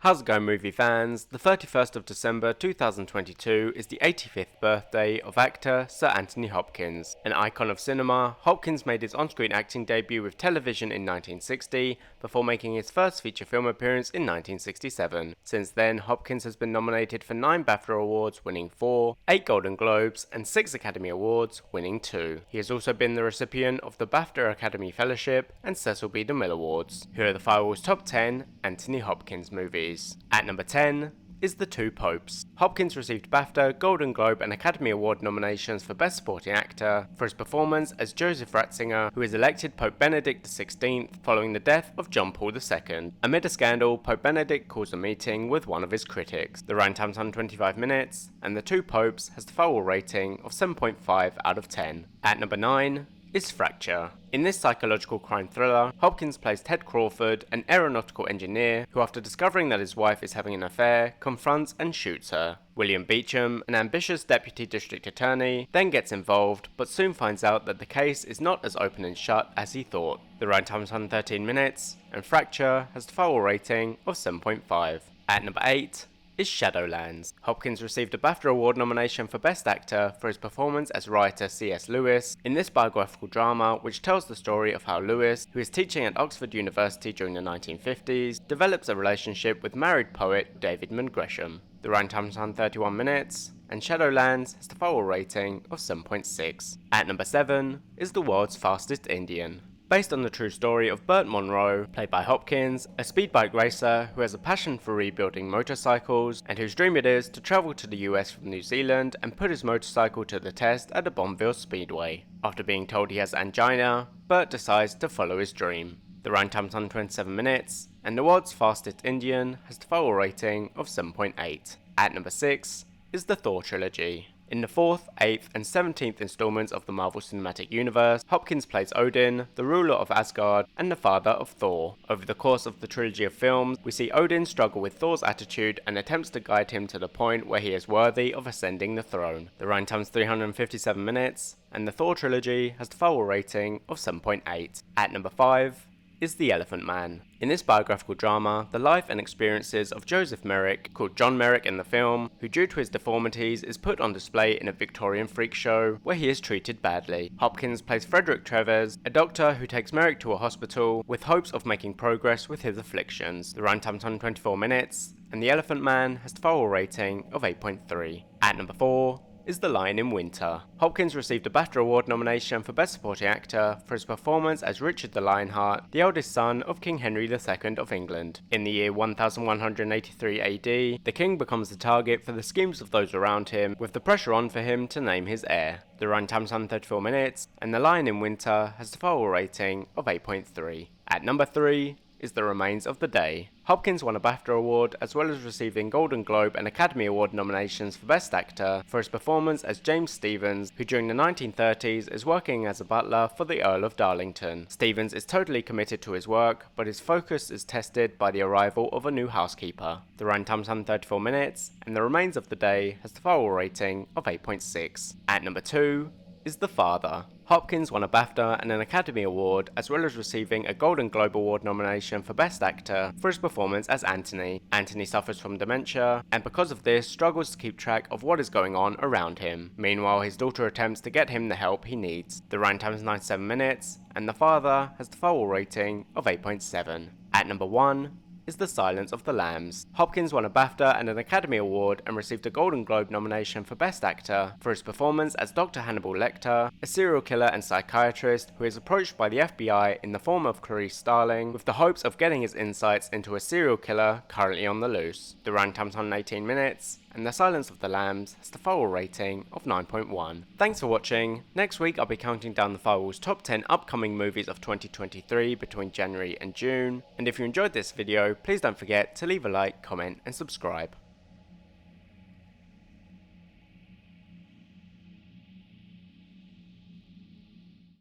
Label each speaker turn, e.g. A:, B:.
A: How's it going, movie fans? The 31st of December 2022 is the 85th birthday of actor Sir Anthony Hopkins. An icon of cinema, Hopkins made his on-screen acting debut with television in 1960 before making his first feature film appearance in 1967. Since then, Hopkins has been nominated for 9 BAFTA awards, winning 4, 8 Golden Globes, and 6 Academy Awards, winning 2. He has also been the recipient of the BAFTA Academy Fellowship and Cecil B. Demille AwardS. Here are the Firewall's top 10 Anthony Hopkins movies. At number 10 is The Two Popes. Hopkins received BAFTA, Golden Globe and Academy Award nominations for Best Supporting Actor for his performance as Joseph Ratzinger, who is elected Pope Benedict XVI following the death of John Paul II. Amid a scandal, Pope Benedict calls a meeting with one of his critics. The running time's 125 minutes, and The Two Popes has the Firewall rating of 7.5 out of 10. At number 9 is Fracture. In this psychological crime thriller, Hopkins plays Ted Crawford, an aeronautical engineer who, after discovering that his wife is having an affair, confronts and shoots her. William Beecham, an ambitious deputy district attorney, then gets involved, but soon finds out that the case is not as open and shut as he thought. The running time is 113 minutes, and Fracture has the Firewall rating of 7.5. At number 8 is Shadowlands. Hopkins received a BAFTA Award nomination for Best Actor for his performance as writer C.S. Lewis in this biographical drama, which tells the story of how Lewis, who is teaching at Oxford University during the 1950s, develops a relationship with married poet David Gresham. The running time is 131 minutes, and Shadowlands has the Firewall rating of 7.6. At number 7 is The World's Fastest Indian. Based on the true story of Burt Monroe, played by Hopkins, a speed bike racer who has a passion for rebuilding motorcycles and whose dream it is to travel to the US from New Zealand and put his motorcycle to the test at the Bonneville Speedway. After being told he has angina, Burt decides to follow his dream. The running time is 127 minutes, and The World's Fastest Indian has the Firewall rating of 7.8. At number 6 is the Thor trilogy. In the 4th, 8th, and 17th installments of the Marvel Cinematic Universe, Hopkins plays Odin, the ruler of Asgard, and the father of Thor. Over the course of the trilogy of films, we see Odin struggle with Thor's attitude and attempts to guide him to the point where he is worthy of ascending the throne. The running time is 357 minutes, and the Thor trilogy has the Firewall rating of 7.8. At number 5 is The Elephant Man. In this biographical drama, the life and experiences of Joseph Merrick, called John Merrick in the film, who due to his deformities is put on display in a Victorian freak show where he is treated badly. Hopkins plays Frederick Trevers, a doctor who takes Merrick to a hospital with hopes of making progress with his afflictions. The runtime is 124 minutes, and The Elephant Man has the Firewall rating of 8.3. At number 4 is The Lion in Winter. Hopkins received a BAFTA Award nomination for Best Supporting Actor for his performance as Richard the Lionheart, the eldest son of King Henry II of England. In the year 1183 AD, the king becomes the target for the schemes of those around him, with the pressure on for him to name his heir. The run time is 134 minutes, and The Lion in Winter has the Firewall rating of 8.3. At number 3 is The Remains of the Day. Hopkins won a BAFTA award as well as receiving Golden Globe and Academy Award nominations for Best Actor for his performance as James Stevens, who during the 1930s is working as a butler for the Earl of Darlington. Stevens is totally committed to his work, but his focus is tested by the arrival of a new housekeeper. The run time is 134 minutes, and The Remains of the Day has the Firewall rating of 8.6. At number 2 is The Father. Hopkins won a BAFTA and an Academy Award, as well as receiving a Golden Globe Award nomination for Best Actor for his performance as Anthony. Anthony suffers from dementia, and because of this, struggles to keep track of what is going on around him. Meanwhile, his daughter attempts to get him the help he needs. The running time is 97 minutes, and The Father has the Firewall rating of 8.7. At number 1 is The Silence of the Lambs. Hopkins won a BAFTA and an Academy Award and received a Golden Globe nomination for Best Actor for his performance as Dr. Hannibal Lecter, a serial killer and psychiatrist who is approached by the FBI in the form of Clarice Starling with the hopes of getting his insights into a serial killer currently on the loose. The run time is 118 minutes, and The Silence of the Lambs has the Firewall rating of 9.1. Thanks for watching. Next week I'll be counting down the Firewall's top 10 upcoming movies of 2023 between January and June, and if you enjoyed this video, please don't forget to leave a like, comment and subscribe.